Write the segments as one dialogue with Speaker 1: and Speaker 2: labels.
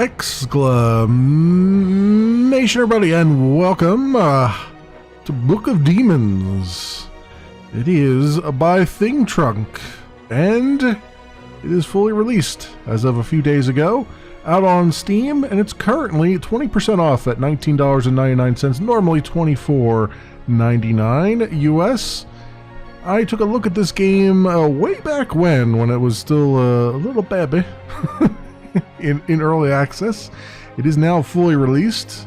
Speaker 1: Exclamation, everybody, and welcome to Book of Demons. It is by Thing Trunk, and it is fully released as of a few days ago, out on Steam, and it's currently 20% off at $19.99, normally $24.99 US. I took a look at this game way back when it was still a little baby. in early access. It is now fully released,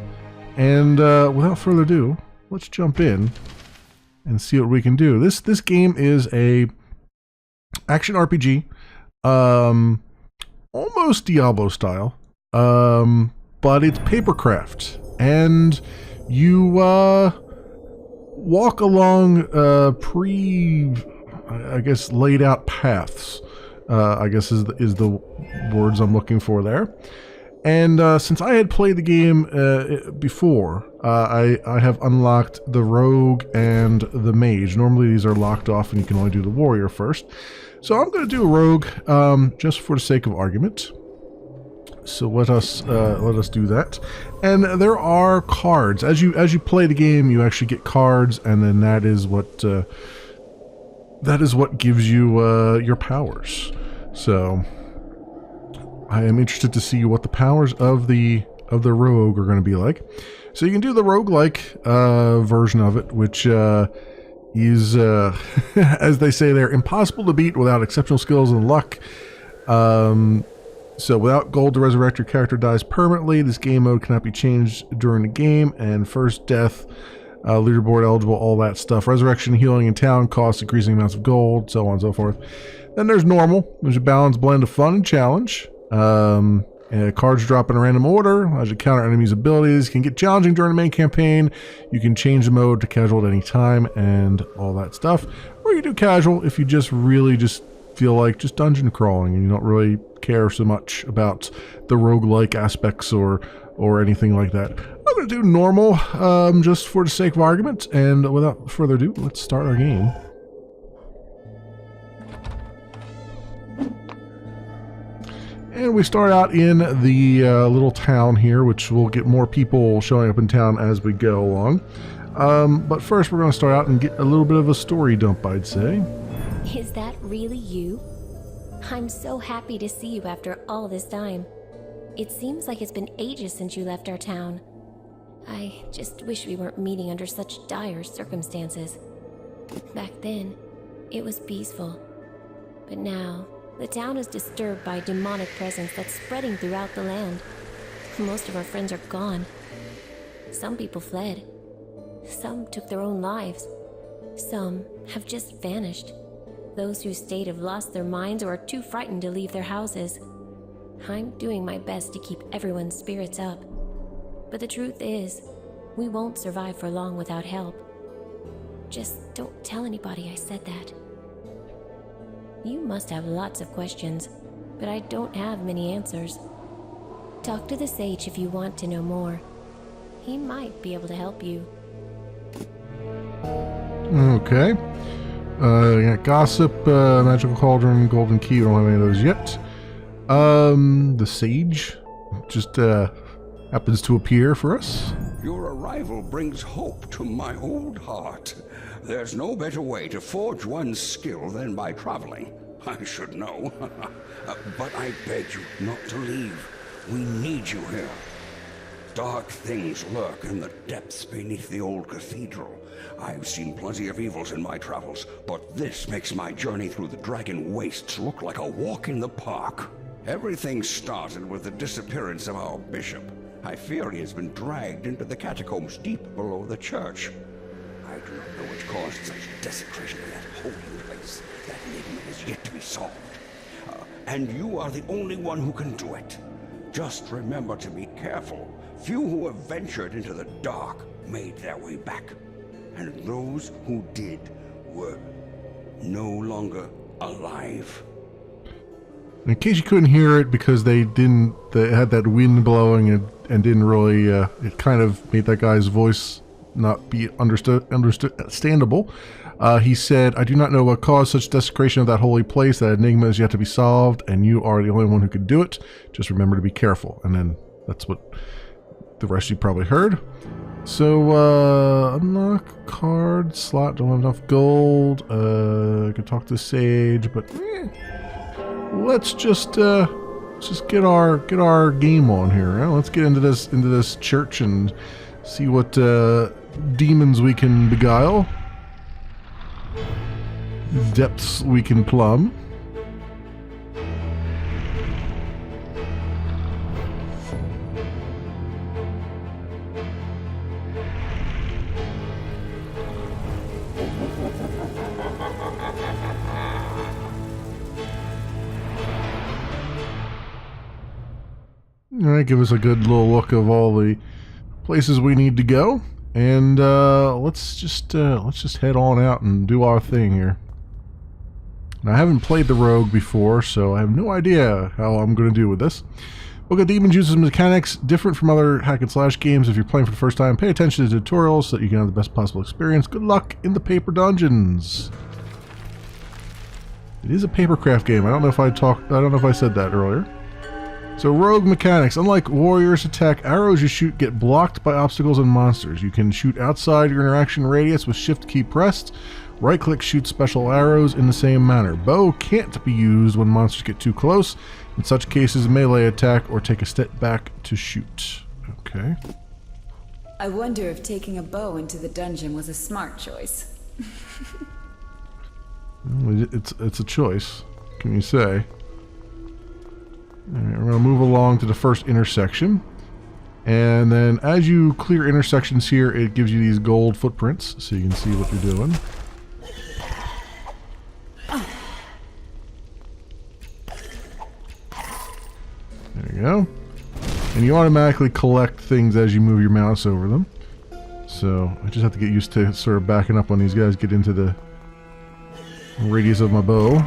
Speaker 1: and without further ado, let's jump in and see what we can do. This game is a action RPG, almost Diablo style, but it's papercraft, and you walk along I guess laid out paths. I guess is the words I'm looking for there. And since I had played the game before, I have unlocked the rogue and the mage. Normally these are locked off and you can only do the warrior first. So I'm going to do a rogue just for the sake of argument. So let us do that. And there are cards. As you play the game, you actually get cards, and then that is what gives you your powers. So I am interested to see what the powers of the rogue are going to be like. So you can do the roguelike version of it, which is as they say there, impossible to beat without exceptional skills and luck. So without gold to resurrect, your character dies permanently. This game mode cannot be changed during the game, and first death, leaderboard eligible, all that stuff. Resurrection, healing in town costs increasing amounts of gold, so on and so forth. Then there's normal. There's a balanced blend of fun and challenge. Cards drop in a random order. Allows you to counter enemies' abilities. Can get challenging during the main campaign. You can change the mode to casual at any time and all that stuff. Or you do casual if you just really feel like just dungeon crawling and you don't really care so much about the roguelike aspects or anything like that. I'm going to do normal just for the sake of argument, and without further ado, let's start our game. And we start out in the little town here, which will get more people showing up in town as we go along. But first we're going to start out and get a little bit of a story dump, I'd say.
Speaker 2: Is that really you? I'm so happy to see you after all this time. It seems like it's been ages since you left our town. I just wish we weren't meeting under such dire circumstances. Back then, it was peaceful. But now, the town is disturbed by a demonic presence that's spreading throughout the land. Most of our friends are gone. Some people fled. Some took their own lives. Some have just vanished. Those who stayed have lost their minds or are too frightened to leave their houses. I'm doing my best to keep everyone's spirits up. But the truth is, we won't survive for long without help. Just don't tell anybody I said that. You must have lots of questions, but I don't have many answers. Talk to the sage if you want to know more. He might be able to help you.
Speaker 1: Okay. Yeah, gossip, magical cauldron, golden key. We don't have any of those yet. The sage just happens to appear for us.
Speaker 3: Your arrival brings hope to my old heart. There's no better way to forge one's skill than by traveling. I should know. But I beg you not to leave. We need you here. Dark things lurk in the depths beneath the old cathedral. I've seen plenty of evils in my travels, but this makes my journey through the Dragon Wastes look like a walk in the park. Everything started with the disappearance of our bishop. I fear he has been dragged into the catacombs deep below the church. I do not know what caused such desecration of that holy place. That enigma is yet to be solved. And you are the only one who can do it. Just remember to be careful. Few who have ventured into the dark made their way back. And those who did were no longer alive.
Speaker 1: In case you couldn't hear it, because they had that wind blowing and didn't really, it kind of made that guy's voice not be understandable. He said, "I do not know what caused such desecration of that holy place. That enigma is yet to be solved, and you are the only one who could do it. Just remember to be careful." And then that's what the rest you probably heard. So, unlock card slot. Don't have enough gold. I could talk to Sage, but let's just get our game on here. Huh? Let's get into this church and see what demons we can beguile, depths we can plumb. All right, give us a good little look of all the places we need to go, and let's just head on out and do our thing here. Now, I haven't played the Rogue before, so I have no idea how I'm going to do with this. Book of Demons uses mechanics different from other hack and slash games. If you're playing for the first time, pay attention to the tutorials so that you can have the best possible experience. Good luck in the paper dungeons. It is a papercraft game. I don't know if I said that earlier. So, rogue mechanics. Unlike warriors attack, arrows you shoot get blocked by obstacles and monsters. You can shoot outside your interaction radius with shift key pressed. Right click shoots special arrows in the same manner. Bow can't be used when monsters get too close. In such cases, melee attack or take a step back to shoot. Okay.
Speaker 4: I wonder if taking a bow into the dungeon was a smart choice.
Speaker 1: Well, it's a choice, can you say? Alright, we're going to move along to the first intersection. And then as you clear intersections here, it gives you these gold footprints so you can see what you're doing. There you go. And you automatically collect things as you move your mouse over them. So I just have to get used to sort of backing up on these guys, get into the radius of my bow.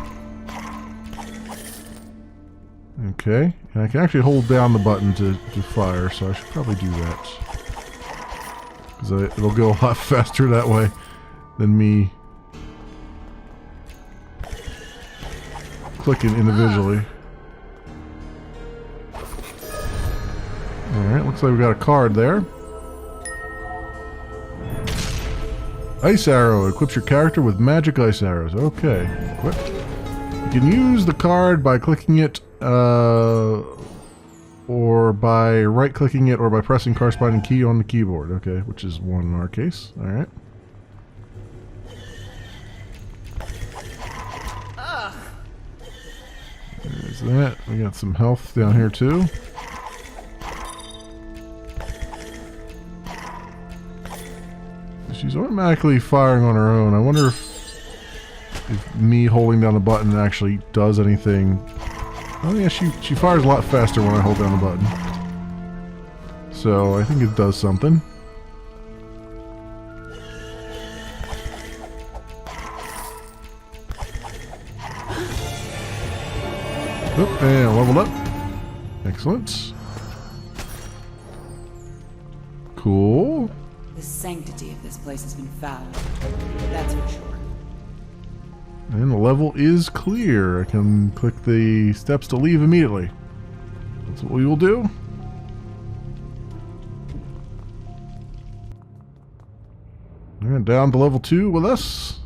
Speaker 1: Okay, and I can actually hold down the button to fire, so I should probably do that. Because it'll go a lot faster that way than me clicking individually. Alright, looks like we got a card there. Ice arrow. Equips your character with magic ice arrows. Okay, equipped. You can use the card by clicking it, or by right-clicking it, or by pressing corresponding key on the keyboard. Okay, which is 1 in our case. Alright. There's that. We got some health down here too. She's automatically firing on her own. I wonder if me holding down the button actually does anything. Oh yeah, she fires a lot faster when I hold down the button. So I think it does something. Oh, and leveled up. Excellent. Cool.
Speaker 4: The sanctity of this place has been fouled. That's for sure.
Speaker 1: And the level is clear. I can click the steps to leave immediately. That's what we will do. And down to level 2 with us.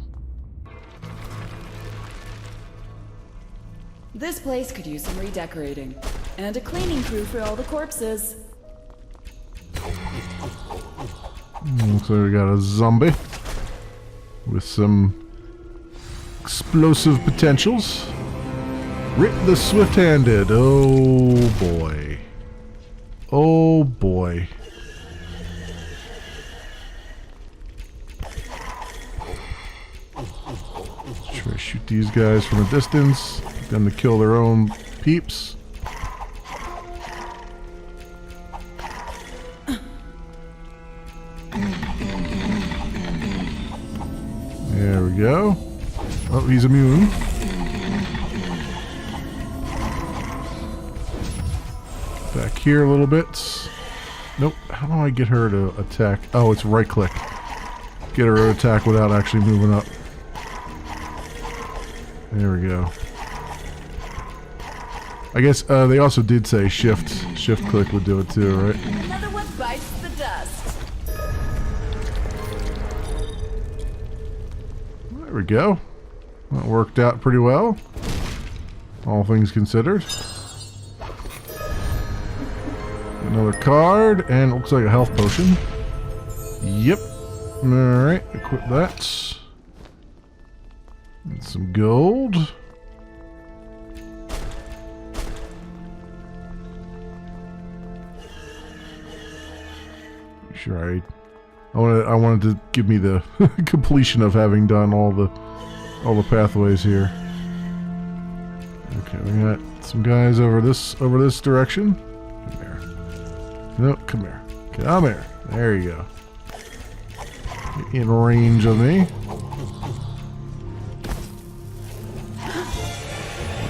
Speaker 4: This place could use some redecorating. And a cleaning crew for all the corpses.
Speaker 1: Looks like we got a zombie with some explosive potentials. Rip the Swift-Handed. Oh boy. Oh boy. Try to shoot these guys from a distance. Get them to kill their own peeps. There we go. Oh, he's immune. Back here a little bit. Nope. How do I get her to attack? Oh, it's right click. Get her to attack without actually moving up. There we go. I guess they also did say shift click would do it too, right?
Speaker 4: Another one bites the dust.
Speaker 1: There we go. That worked out pretty well. All things considered. Another card, and it looks like a health potion. Yep. Alright, equip that. And some gold. Sure, I wanted to give me the completion of having done all the pathways here. Okay, we got some guys over this direction. Come here. No, come here. Come here. There you go. Get in range of me.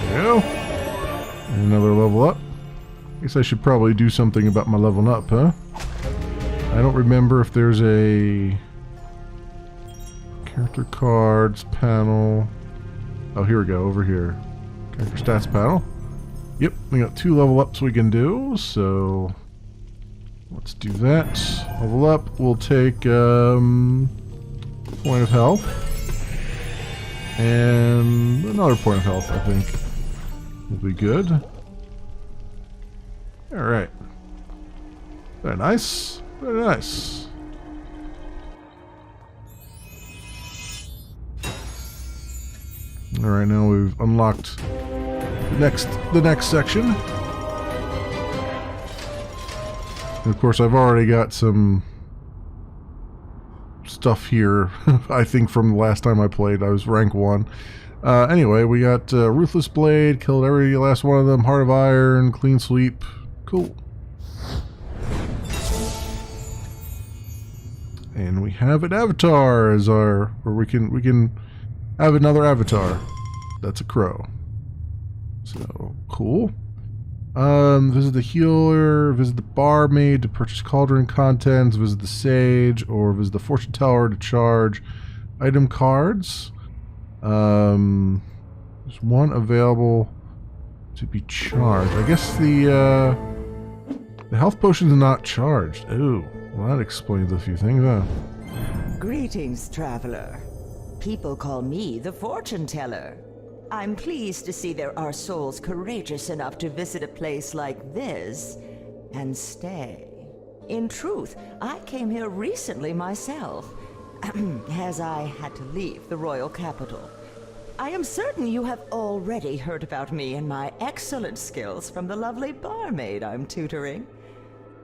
Speaker 1: There we go. And another level up. Guess I should probably do something about my leveling up, huh? I don't remember if there's a character cards panel. Oh, here we go, over here. Character stats panel. Yep, we got 2 level ups we can do, so let's do that. Level up, we'll take point of health. And another point of health, I think. Will be good. Alright. Very nice. Very nice. Alright, now we've unlocked the next section. And of course, I've already got some stuff here. I think from the last time I played, I was rank 1. Anyway, we got Ruthless Blade, killed every last one of them, Heart of Iron, Clean Sweep. Cool. And we have an avatar as our, or we can have another avatar. That's a crow. So cool. Visit the healer, visit the barmaid to purchase cauldron contents, visit the sage, or visit the fortune teller to charge item cards. There's one available to be charged. I guess the health potion's not charged. Ooh. Well, that explains a few things, huh?
Speaker 5: Greetings, traveler. People call me the fortune teller. I'm pleased to see there are souls courageous enough to visit a place like this and stay. In truth, I came here recently myself, as I had to leave the royal capital. I am certain you have already heard about me and my excellent skills from the lovely barmaid I'm tutoring.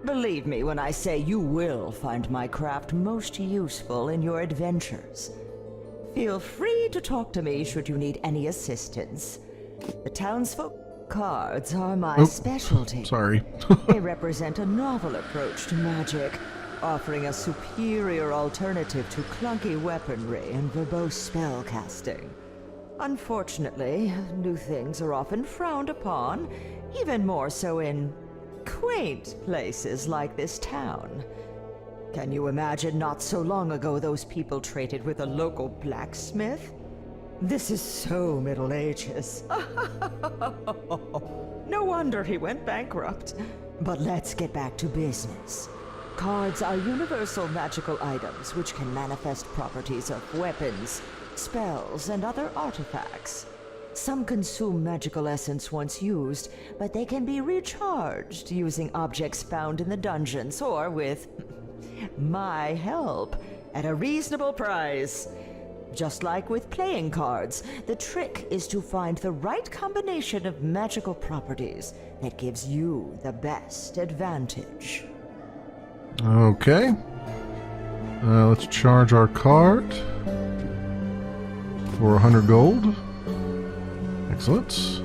Speaker 5: Believe me when I say you will find my craft most useful in your adventures. Feel free to talk to me should you need any assistance. The townsfolk cards are my specialty.
Speaker 1: Sorry.
Speaker 5: They represent a novel approach to magic, offering a superior alternative to clunky weaponry and verbose spellcasting. Unfortunately, new things are often frowned upon, even more so in quaint places like this town. Can you imagine not so long ago those people traded with a local blacksmith? This is so Middle Ages. No wonder he went bankrupt. But let's get back to business. Cards are universal magical items which can manifest properties of weapons, spells, and other artifacts. Some consume magical essence once used, but they can be recharged using objects found in the dungeons or with my help at a reasonable price. Just like with playing cards, the trick is to find the right combination of magical properties that gives you the best advantage.
Speaker 1: Okay. Let's charge our card for 100 gold. Excellent.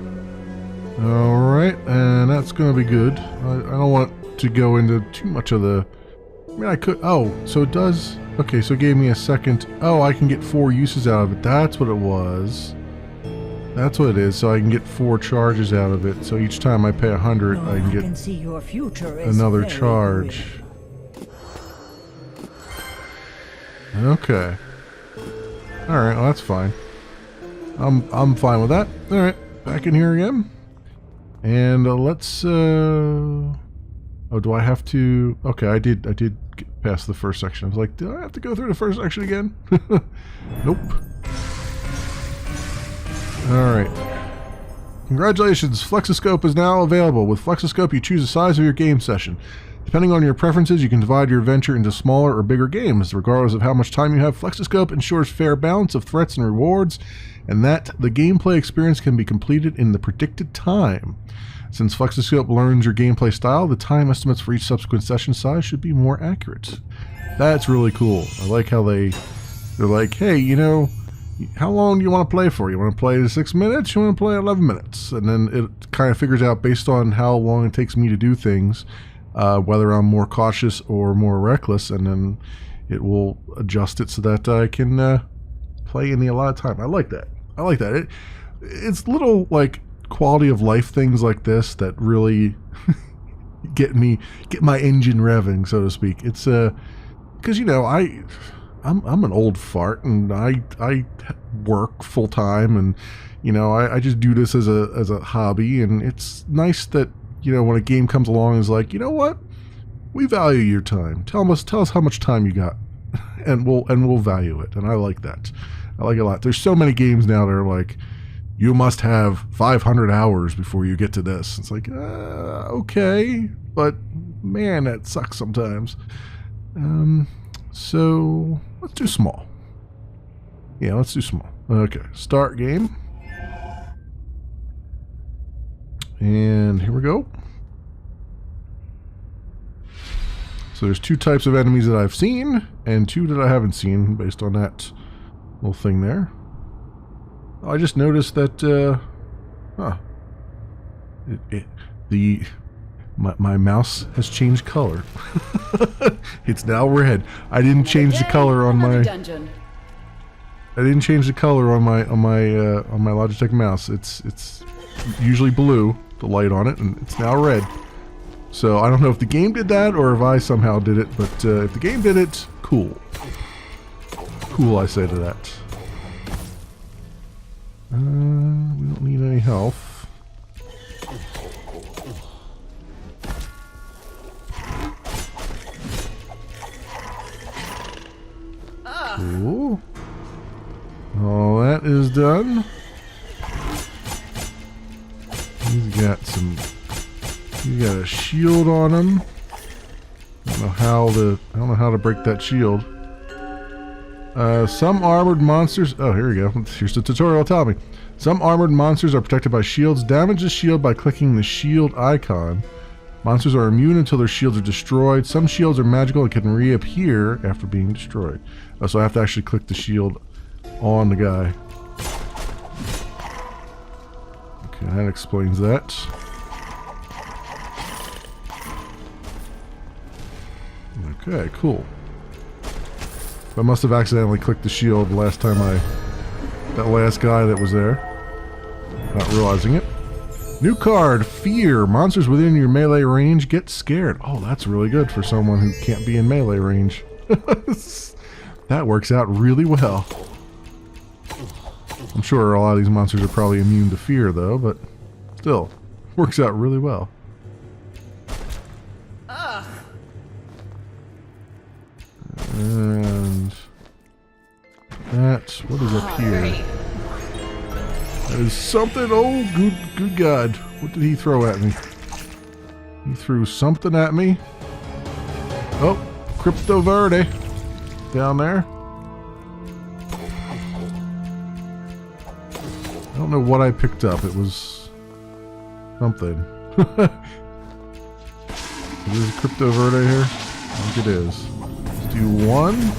Speaker 1: Alright, and that's going to be good. I don't want to go into too much of the... I mean, I could... Oh, so it does... Okay, so it gave me a second... Oh, I can get 4 uses out of it. That's what it was. That's what it is, so I can get 4 charges out of it. So each time I pay 100, I can get
Speaker 5: see your future is
Speaker 1: another charge. Okay. Alright, well that's fine. I'm fine with that. All right, back in here again, and let's. Oh, do I have to? Okay, I did get past the first section. I was like, do I have to go through the first section again? Nope. All right. Congratulations, Flexoscope is now available. With Flexoscope, you choose the size of your game session. Depending on your preferences, you can divide your adventure into smaller or bigger games. Regardless of how much time you have, Flexoscope ensures fair balance of threats and rewards, and that the gameplay experience can be completed in the predicted time. Since Flexoscope learns your gameplay style, the time estimates for each subsequent session size should be more accurate. That's really cool. I like how they're like, hey, you know, how long do you want to play for? You want to play 6 minutes? You want to play 11 minutes? And then it kind of figures out based on how long it takes me to do things, whether I'm more cautious or more reckless, and then it will adjust it so that I can play in a lot of time. I like that. I like that. It's little like quality of life things like this that really get my engine revving, so to speak. It's because you know I'm an old fart, and I work full time, and you know I just do this as a hobby, and it's nice that you know when a game comes along and is like, you know what, we value your time. Tell us how much time you got, and we'll value it, and I like that. I like it a lot. There's so many games now that are like, you must have 500 hours before you get to this. It's like, okay, but man, that sucks sometimes. So let's do small. Yeah, let's do small. Okay, start game. And here we go. So there's 2 types of enemies that I've seen, and 2 that I haven't seen based on that little thing there. I just noticed that, my mouse has changed color. It's now red. I didn't change the color on my
Speaker 4: dungeon.
Speaker 1: I didn't change the color on my Logitech mouse. It's usually blue, the light on it, and it's now red. So I don't know if the game did that or if I somehow did it, but if the game did it, cool. Cool, I say to that. We don't need any health. Cool. All that is done. He's got a shield on him. I don't know how to break that shield. Some armored monsters... Oh, here we go. Here's the tutorial telling me. Some armored monsters are protected by shields. Damage the shield by clicking the shield icon. Monsters are immune until their shields are destroyed. Some shields are magical and can reappear after being destroyed. Oh, so I have to actually click the shield on the guy. Okay, that explains that. Okay, cool. I must have accidentally clicked the shield the last time that last guy that was there. Not realizing it. New card, Fear. Monsters within your melee range get scared. Oh, that's really good for someone who can't be in melee range. That works out really well. I'm sure a lot of these monsters are probably immune to fear, though, but still, works out really well. And that, what is up here? That is something. Oh, good God. What did he throw at me? He threw something at me. Oh, Crypto Verde down there. I don't know what I picked up. It was something. Is it Crypto Verde here? I think it is. Let's do one.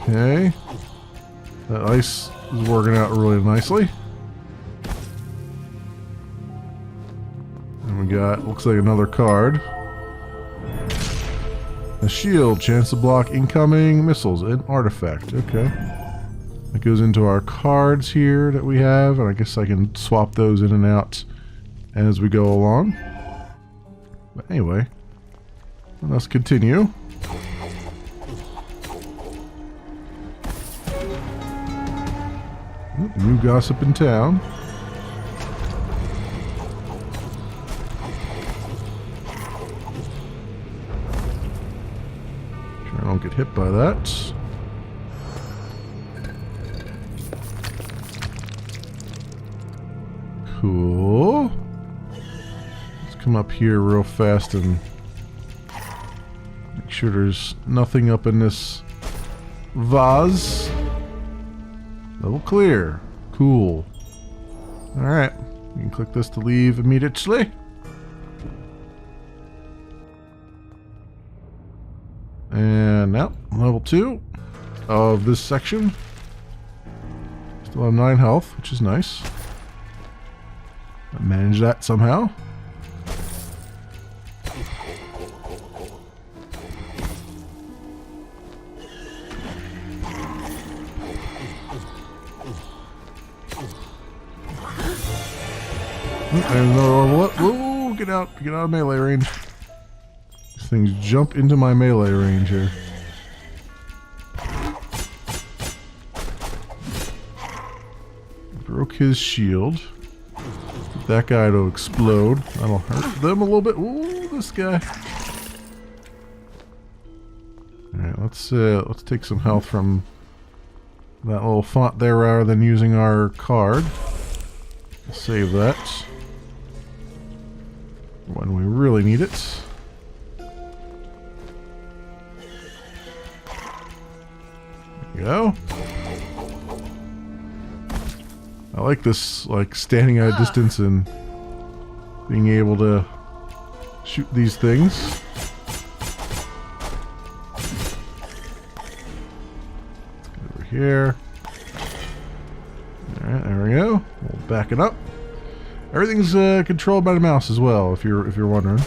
Speaker 1: Okay. That ice is working out really nicely. And we got, looks like another card. A shield, chance to block incoming missiles, an artifact. Okay. That goes into our cards here that we have, and I guess I can swap those in and out as we go along. But anyway, let's continue. New gossip in town. Sure I don't get hit by that. Cool. Let's come up here real fast and make sure there's nothing up in this vase. Level clear. Cool. Alright. You can click this to leave immediately. And now, level 2 of this section. Still have 9 health, which is nice. Manage that somehow. And another level up. Whoa, get out of melee range. These things jump into my melee range here. Broke his shield. Get that guy to explode. That'll hurt them a little bit. Ooh, this guy. Alright, let's take some health from that little font there rather than using our card. Save that when we really need it. There you go. I like this, like, standing at a distance and being able to shoot these things. Let's get over here. Alright, there we go. We'll back it up. Everything's controlled by the mouse as well, if you're wondering.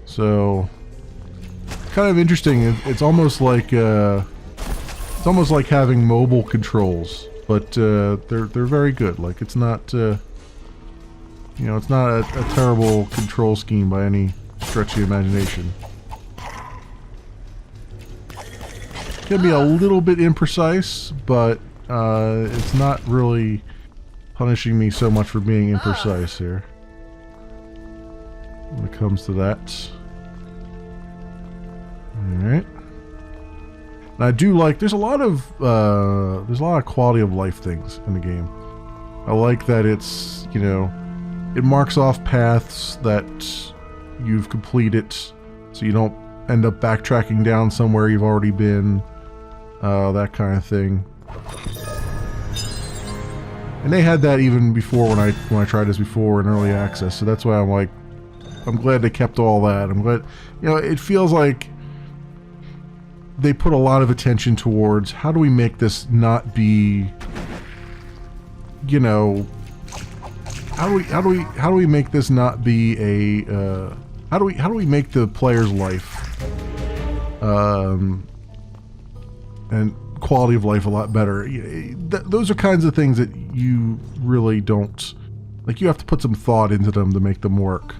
Speaker 1: So, kind of interesting. It's almost like having mobile controls, but they're very good. Like, it's not you know, it's not a terrible control scheme by any stretch of the imagination. Can be a little bit imprecise, but it's not really punishing me so much for being imprecise here when it comes to that. Alright. And I do like, there's a lot of quality of life things in the game. I like that it's, you know, it marks off paths that you've completed so you don't end up backtracking down somewhere you've already been, that kind of thing. And they had that even before when I tried this before in early access, so that's why I'm like, I'm glad they kept all that. I'm glad, you know, it feels like they put a lot of attention towards how do we make this not be, you know, how do we make this not be a how do we make the player's life and quality of life a lot better. Those are kinds of things that you really don't, like, you have to put some thought into them to make them work,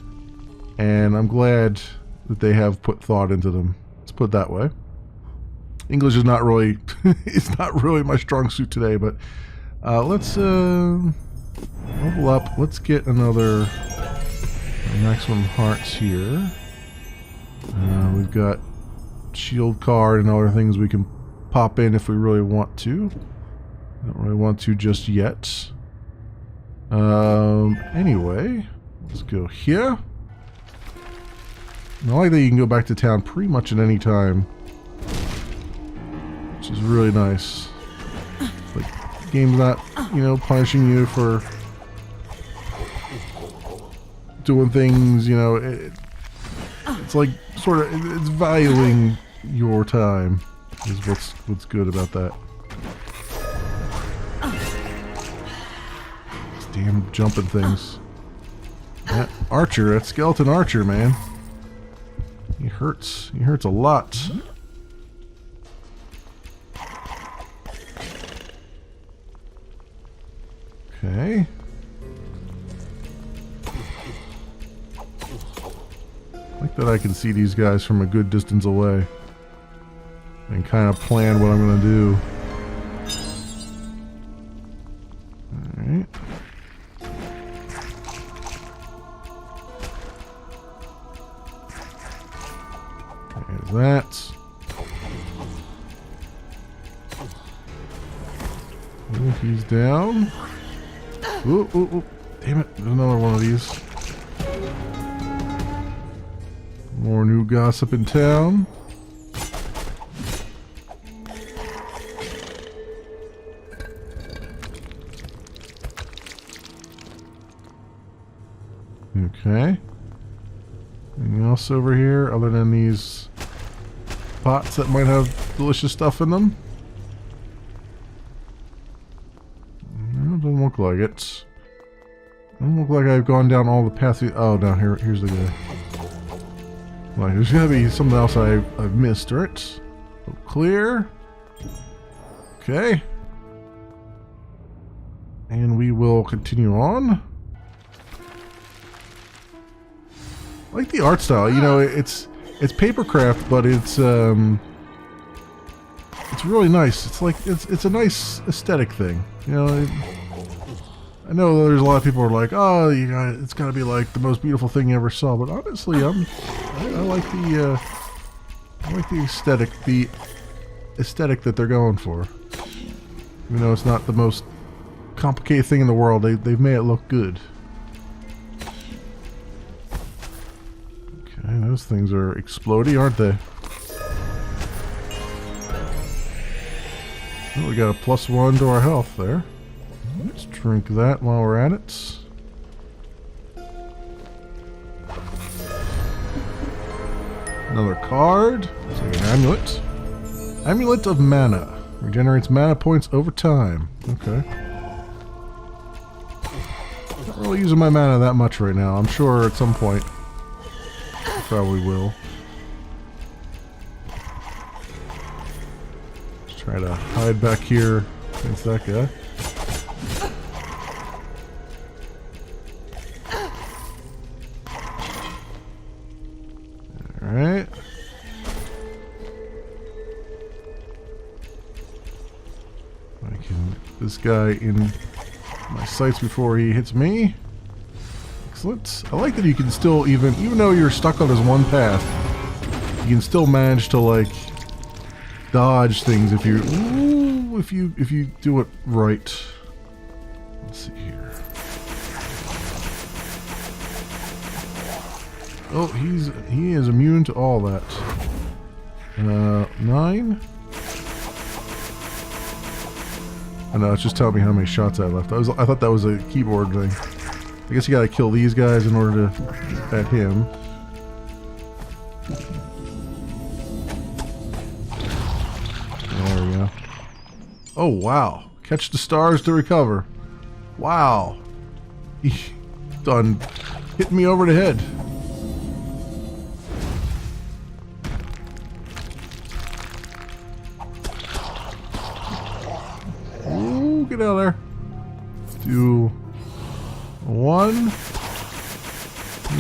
Speaker 1: and I'm glad that they have put thought into them. Let's put it that way. English is not really it's not really my strong suit today, but let's level up. Let's get another maximum hearts here. We've got shield card and other things we can pop in if we really want to. Don't really want to just yet. Anyway, let's go here. And I like that you can go back to town pretty much at any time, which is really nice. Like, the game's not, you know, punishing you for doing things, you know, it's like sort of, it's valuing your time is what's good about that. These damn jumping things. That archer, that skeleton archer, man. He hurts. He hurts a lot. Okay. like that I can see these guys from a good distance away and kind of plan what I'm going to do. Alright. There's that. Oh, he's down. Ooh, ooh, ooh. Damn it. There's another one of these. More new gossip in town. Okay. Anything else over here other than these pots that might have delicious stuff in them? No, doesn't look like it. Doesn't look like I've gone down all the paths. Oh, no, here's the guy. Like, there's gotta be something else I've missed, right? So clear. Okay. And we will continue on. I like the art style. You know, it's papercraft, but it's really nice. It's like it's a nice aesthetic thing. You know, I know there's a lot of people who are like, oh, it's got to be like the most beautiful thing you ever saw. But honestly, I like the aesthetic that they're going for. You know, it's not the most complicated thing in the world. They've made it look good. Okay, those things are exploding, aren't they? Oh, we got a +1 to our health there. Let's drink that while we're at it. Another card. Looks like an amulet. Amulet of Mana. Regenerates mana points over time. Okay. Not really using my mana that much right now. I'm sure at some point I probably will. Let's try to hide back here against that guy. Alright. I can get this guy in my sights before he hits me. Excellent. I like that you can still even though you're stuck on this one path, you can still manage to like dodge things if you do it right. Let's see here. Oh, he is immune to all that. 9. I know, it's just telling me how many shots I left. I thought that was a keyboard thing. I guess you gotta kill these guys in order to at him. There we go. Oh wow! Catch the stars to recover. Wow! He done hit me over the head. Get out of there. Do 1.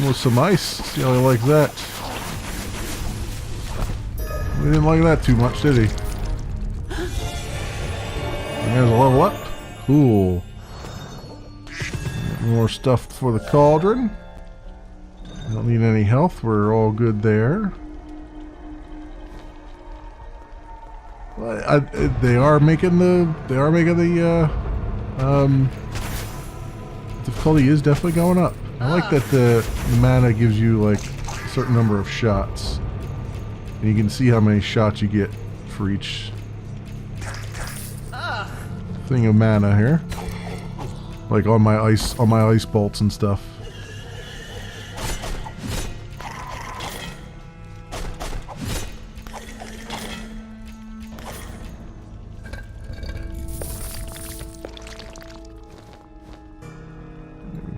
Speaker 1: With some ice. See how he likes that. He didn't like that too much, did he? And there's a level up. Cool. More stuff for the cauldron. Don't need any health. We're all good there. Well, they are making the difficulty is definitely going up. I like that the mana gives you like a certain number of shots, and you can see how many shots you get for each thing of mana here. Like on my ice bolts and stuff.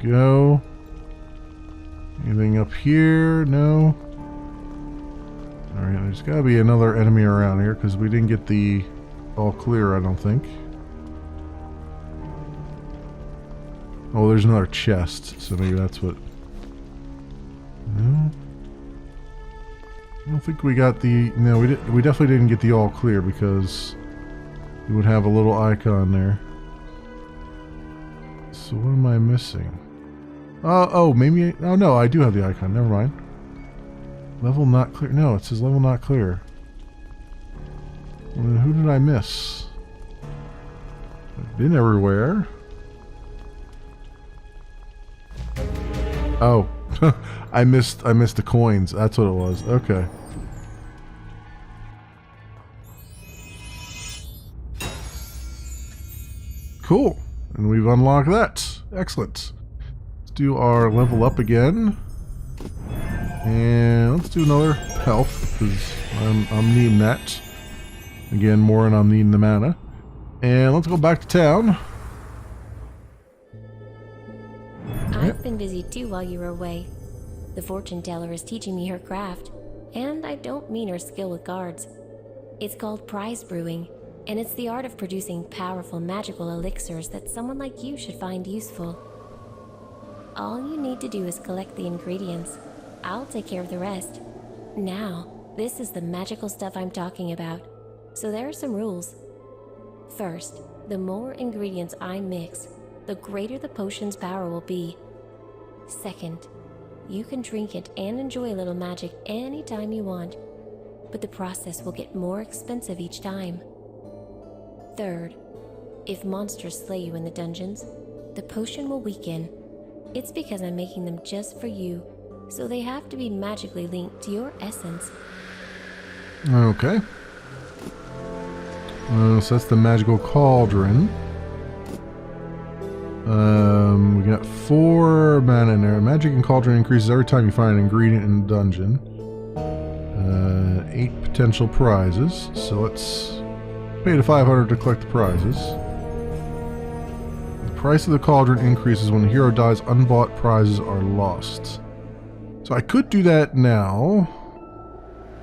Speaker 1: Go. Anything up here? No. Alright, there's gotta be another enemy around here because we didn't get the all clear, I don't think. Oh, there's another chest, so maybe that's what. No. I don't think we got the... No, we definitely didn't get the all clear because you would have a little icon there. So what am I missing? Oh, maybe... Oh, no, I do have the icon. Never mind. Level not clear. No, it says level not clear. Well, then who did I miss? I've been everywhere. Oh. I missed the coins. That's what it was. Okay. Cool. And we've unlocked that. Excellent. Let's do our level up again. And let's do another health, because I'm needing that. Again, more and I'm needing the mana. And let's go back to town.
Speaker 2: I've been busy too while you were away. The fortune teller is teaching me her craft, and I don't mean her skill with cards. It's called prize brewing, and it's the art of producing powerful magical elixirs that someone like you should find useful. All you need to do is collect the ingredients. I'll take care of the rest. Now, this is the magical stuff I'm talking about, so there are some rules. First, the more ingredients I mix, the greater the potion's power will be. Second, you can drink it and enjoy a little magic anytime you want, but the process will get more expensive each time. Third, if monsters slay you in the dungeons, the potion will weaken. It's because I'm making them just for you, so they have to be magically linked to your essence.
Speaker 1: Okay. So that's the magical cauldron. We got 4 mana in there. Magic and cauldron increases every time you find an ingredient in the dungeon. 8 potential prizes. So let's pay the 500 to collect the prizes. The price of the cauldron increases when the hero dies. Unbought prizes are lost. So I could do that now,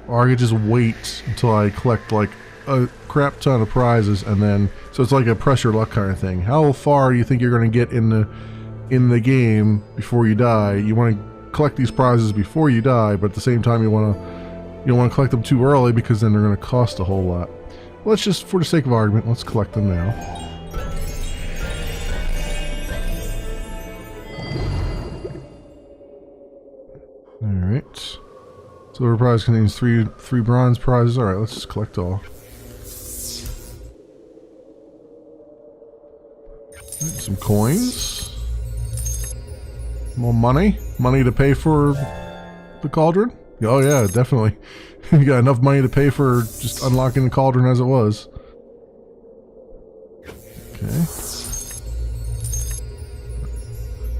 Speaker 1: or I could just wait until I collect like a crap ton of prizes, and then so it's like a press your luck kind of thing. How far do you think you're going to get in the game before you die? You want to collect these prizes before you die, but at the same time you don't want to collect them too early because then they're going to cost a whole lot. Let's just, for the sake of argument, let's collect them now. Alright. Silver prize contains three bronze prizes. Alright, let's just collect all. Some coins. More money. Money to pay for the cauldron? Oh yeah, definitely. You got enough money to pay for just unlocking the cauldron as it was. Okay.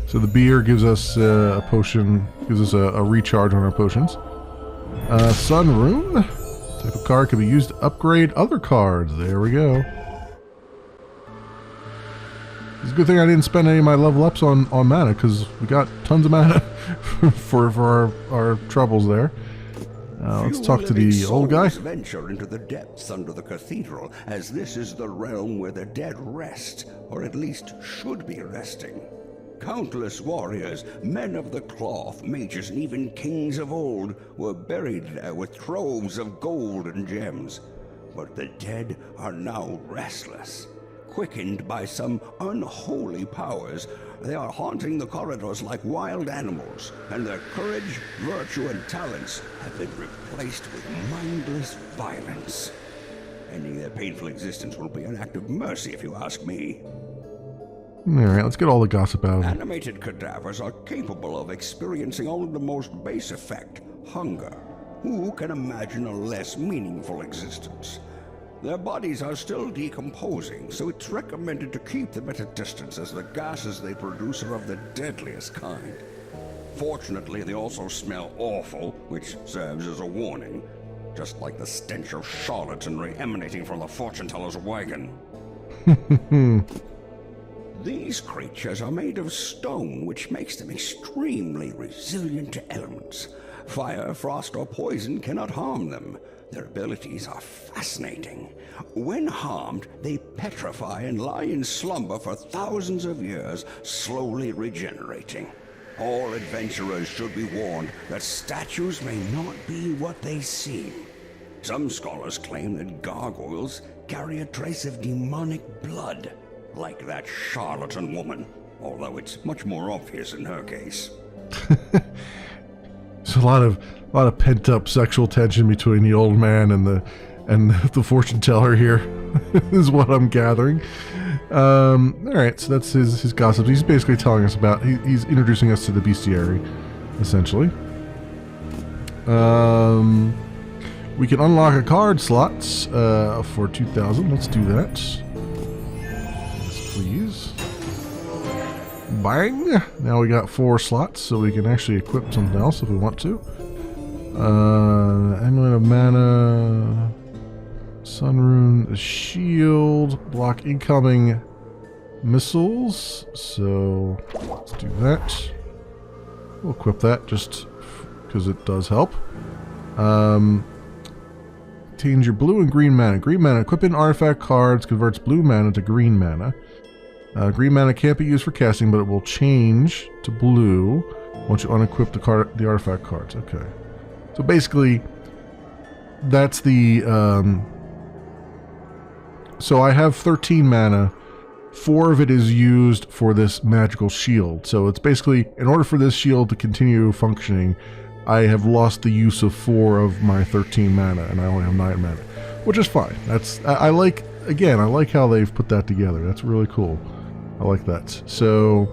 Speaker 1: So the beer gives us a potion, gives us a recharge on our potions. Sun Rune. Type of card can be used to upgrade other cards. There we go. It's a good thing I didn't spend any of my level ups on mana, because we got tons of mana for our troubles there. Let's talk to the old guy.
Speaker 3: Venture into the depths under the cathedral, as this is the realm where the dead rest, or at least should be resting. Countless warriors, men of the cloth, mages, and even kings of old were buried there with troves of gold and gems. But the dead are now restless. Quickened by some unholy powers, they are haunting the corridors like wild animals, and their courage, virtue, and talents have been replaced with mindless violence. Ending their painful existence will be an act of mercy, if you ask me.
Speaker 1: Alright, let's get all the gossip out.
Speaker 3: Animated cadavers are capable of experiencing only the most base effect, hunger. Who can imagine a less meaningful existence? Their bodies are still decomposing, so it's recommended to keep them at a distance, as the gases they produce are of the deadliest kind. Fortunately, they also smell awful, which serves as a warning, just like the stench of charlatanry emanating from the fortune teller's wagon. These creatures are made of stone, which makes them extremely resilient to elements. Fire, frost, or poison cannot harm them. Their abilities are fascinating. When harmed, they petrify and lie in slumber for thousands of years, slowly regenerating. All adventurers should be warned that statues may not be what they seem. Some scholars claim that gargoyles carry a trace of demonic blood, like that charlatan woman, although it's much more obvious in her case.
Speaker 1: There's a lot of pent up sexual tension between the old man and the fortune teller here, is what I'm gathering. All right, so that's his gossip. He's basically telling us about. He's introducing us to the bestiary, essentially. We can unlock a card slots for 2,000. Let's do that. Yes, please. Bang! Now we got 4 slots, so we can actually equip something else if we want to. Amulet of Mana, Sun Rune, a shield, block incoming missiles. So let's do that. We'll equip that just because it does help. Change your blue and green mana. Green mana, equipping artifact cards converts blue mana to green mana. Green mana can't be used for casting, but it will change to blue once you unequip the artifact cards. Okay. So basically, that's the... so I have 13 mana. 4 of it is used for this magical shield. So it's basically, in order for this shield to continue functioning, I have lost the use of 4 of my 13 mana, and I only have 9 mana. Which is fine. I like how they've put that together. That's really cool. I like that. So,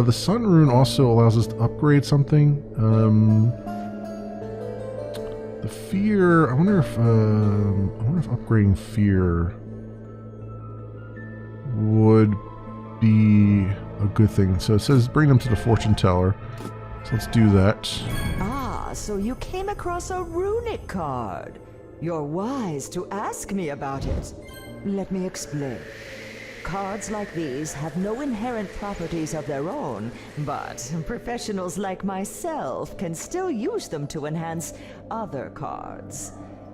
Speaker 1: the Sun Rune also allows us to upgrade something. The Fear, I wonder if upgrading Fear would be a good thing. So it says bring them to the Fortune Teller. So let's do that.
Speaker 5: Ah, so you came across a runic card. You're wise to ask me about it. Let me explain. Cards like these have no inherent properties of their own, but professionals like myself can still use them to enhance other cards.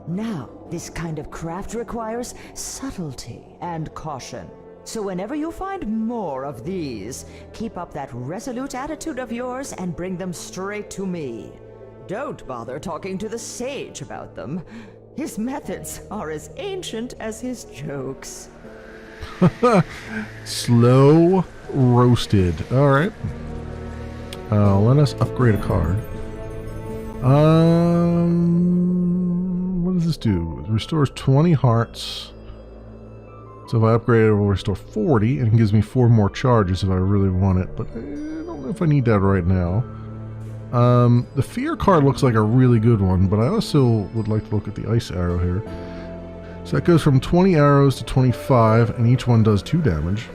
Speaker 5: Now, this kind of craft requires subtlety and caution. So whenever you find more of these, keep up that resolute attitude of yours and bring them straight to me. Don't bother talking to the sage about them. His methods are as ancient as his jokes.
Speaker 1: Slow roasted. Alright. Let us upgrade a card. What does this do? It restores 20 hearts. So if I upgrade it, it will restore 40, and it gives me 4 more charges if I really want it, but I don't know if I need that right now. The Fear card looks like a really good one, but I also would like to look at the Ice Arrow here. So that goes from 20 arrows to 25, and each one does 2 damage.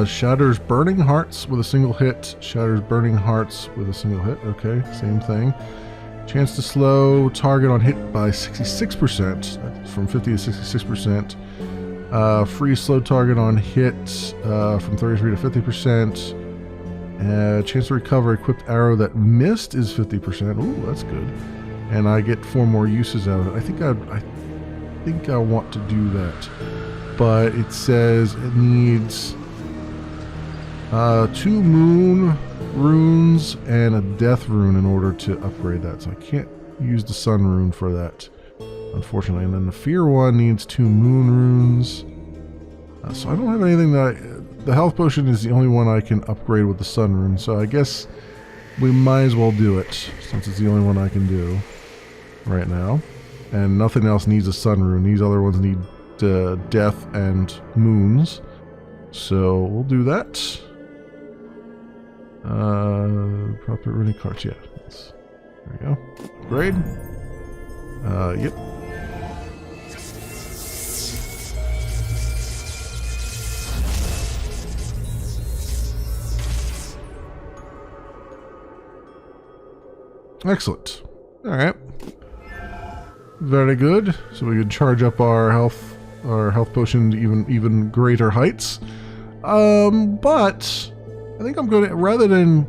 Speaker 1: Shatters Burning Hearts with a single hit. Shatters Burning Hearts with a single hit. Okay, same thing. Chance to slow target on hit by 66%. That's from 50 to 66%. Freeze slow target on hit from 33 to 50%. Chance to recover equipped arrow that missed is 50%. Ooh, that's good. And I get 4 more uses out of it. I think I want to do that. But it says it needs 2 moon runes and a death rune in order to upgrade that. So I can't use the sun rune for that, unfortunately. And then the fear one needs 2 moon runes. So I don't have anything that the health potion is the only one I can upgrade with the sun rune. So I guess we might as well do it, since it's the only one I can do right now. And nothing else needs a sun rune. These other ones need death and moons. So we'll do that. Proper runic cards, yeah. There we go. Upgrade. Yep. Excellent. Alright. Very good. So we could charge up our health potion to even greater heights. But I think I'm going to, rather than,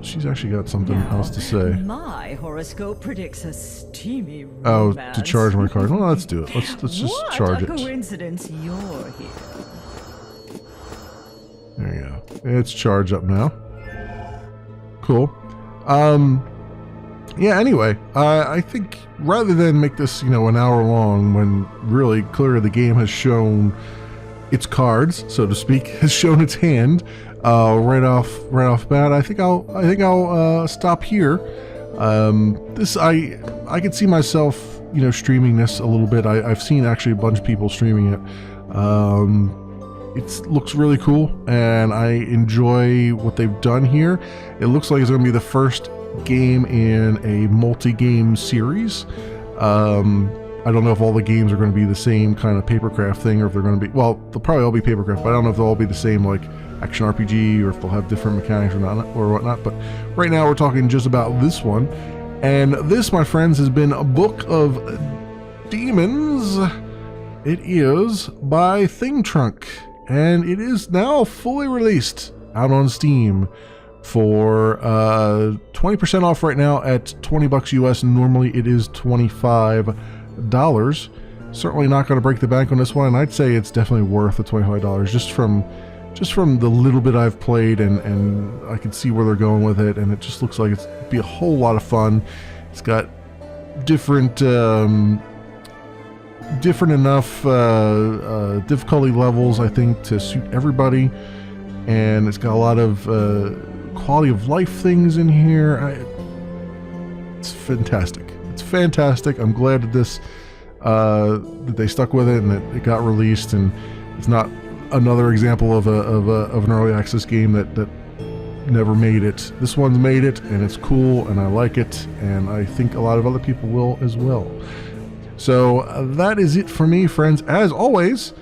Speaker 1: she's actually got something else to say.
Speaker 6: My horoscope predicts a steamy romance.
Speaker 1: Oh, to charge my card. Well, let's do it. Let's just charge it.
Speaker 6: What a coincidence you're here.
Speaker 1: There you go. It's charged up now. Cool. Yeah, anyway, I think rather than make this, an hour long when really clearly the game has shown its cards, so to speak, has shown its hand right off bat, I think I'll stop here. This I could see myself, streaming this a little bit. I've seen actually a bunch of people streaming it. It looks really cool, and I enjoy what they've done here. It looks like it's going to be the first game in a multi-game series. I don't know if all the games are going to be the same kind of papercraft thing, or if they're going to be, well, they'll probably all be papercraft, but I don't know if they'll all be the same, like action RPG, or if they'll have different mechanics or whatnot. But right now we're talking just about this one, and this, my friends, has been a Book of Demons. It is by Thing Trunk, and it is now fully released out on Steam for 20% off right now at $20 US. Normally it is $25. Certainly not going to break the bank on this one, and I'd say it's definitely worth the $25 just from the little bit I've played, and I can see where they're going with it, and it just looks like it's be a whole lot of fun. It's got different enough difficulty levels, I think, to suit everybody, and it's got a lot of quality of life things in here. It's fantastic. It's fantastic. I'm glad that that they stuck with it and that it got released, and it's not another example of an early access game that never made it. This one's made it, and it's cool, and I like it, and I think a lot of other people will as well. So that is it for me, friends. As always,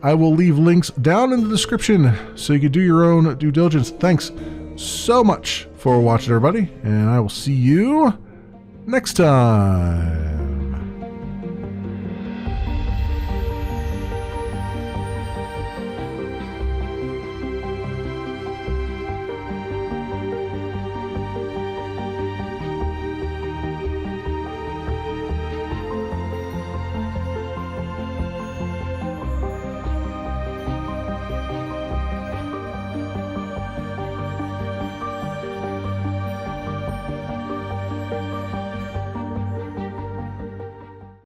Speaker 1: I will leave links down in the description so you can do your own due diligence. Thanks so much for watching, everybody, and I will see you next time.